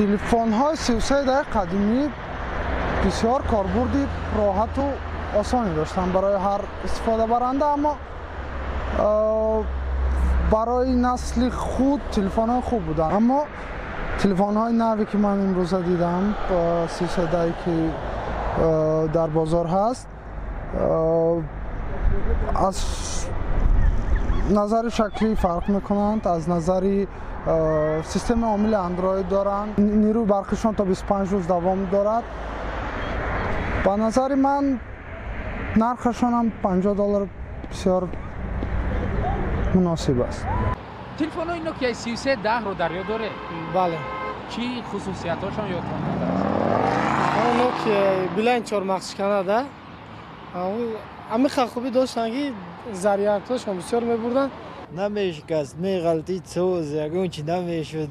телефонҳои 3310 қадимӣ бисёр корбурди роҳату осоне доштанд барои ҳар истифодабаранда, аммо барои насли худ телефонҳои хуб буданд. Аммо телефонҳои наве ки ман имрӯза дидам, 3310 ки дар бозор ҳаст, аз назари шаклӣ фарқ мекунанд, аз назари системаи омили андроид доранд, нирӯи барқишон то 25 рӯз давом дорад. ба назари ман нархашон ҳам $50 бисёр муносиб аст. телефонҳои Nokia 3310-ро дар ёд доред? Бале. Чӣ хусусиятҳошон ёдтон монда? Nokia билайн чормахшиканада. Амиха хуби доштан ки зарядҳошон бисёр мебурданд. Намешикаст, меғалтид соз, ягон чи намешуд.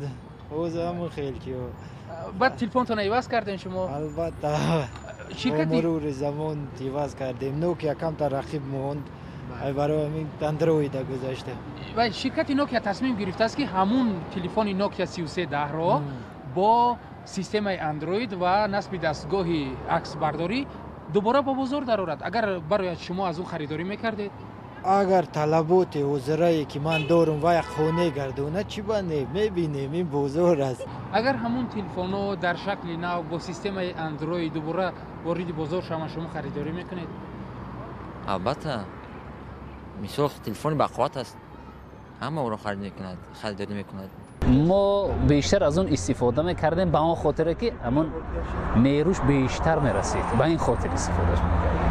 Оз ҳамон хел ки. Баъд телефонтон иваз кардем шумо? Албатта. Ширкати мурури замон иваз кардем. Nokia камтар рақиб монд. Ай барои ҳамин Android гузашта. Ва ширкати Nokia тасмим гирифтааст ки ҳамун телефони Nokia 3310-ро бо системаи Android ва насби дастгоҳи аксбардорӣ дубора ба бозор дарорад. Агар барояд шумо аз он харидорӣ мекардед? Агар талаботи ҳозирае ки ман дорам ва як хона гардонад, чӣ бане мебинем, ин бозор аст. Агар ҳамун телефонҳо дар шакли нав бо системаи Android дубора вориди бозор шаванд, шумо харидорӣ мекунед? албатта, мисол телефони бақувват аст, ҳама оро харидорӣ мекунад. мо бештар аз он истифода мекардем ба он хотире ки ҳамон нерӯш бештар мерасид, ба ин хотир истифодаш мекардем.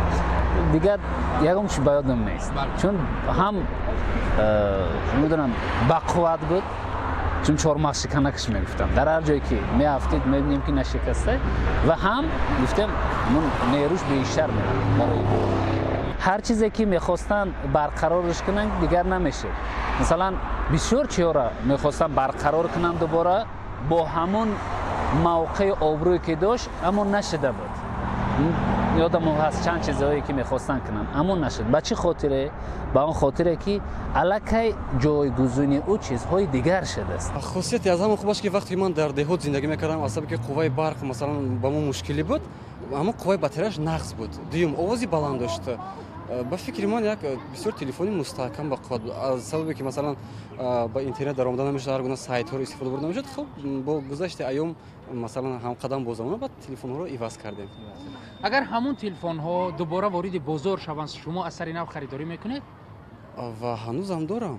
Дигар ягонш ба ёдам нест, чун ҳам медонам бақувват буд, чун чормахшиканакаш мегуфтам, дар ҳар ҷое ки меафтид мебинем ки нашикаста, ва ҳам гуфтем ҳамон нерӯш бештар мерасид. ҳар чизе ки мехостанд барқарорш кунанд дигар намешед. Масалан, бисёр чиёра мехостанд барқарор кунанд дубора бо ҳамон мавқеи обрӯе ки дошт, аммо нашуда буд. ёдам ҳаст чанд чизое ки мехостанд кунанд, аммо нашуд. Ба чӣ хотире? Ба он хотире ки аллакай ҷойгузини ӯ чизҳои дигар шудааст. хусусияти аз ҳамон хуб аст ки вақте ки ман дар деҳот зиндагӣ мекардам, аз сабаби ки қувваи барқ масалан ба мо мушкилӣ буд, аммо қувваи батареяш нақс буд. Дуюм, овози баланд дошт. ба фикри ман як бисёр телефони мустаҳкам ба қувват буд. Аз сабабе ки масалан ба интернет даромада намешуд, ҳар гуна сайтҳоро истифода бурда намешуд. Хуб, бо гузашти айём масалан ҳамқадам бо замона ба телефонҳоро иваз кардем. Агар ҳамун телефонҳо дубора вориди бозор шаванд, шумо аз сари нав харидорӣ мекунед? Ва ҳанӯзам дорам.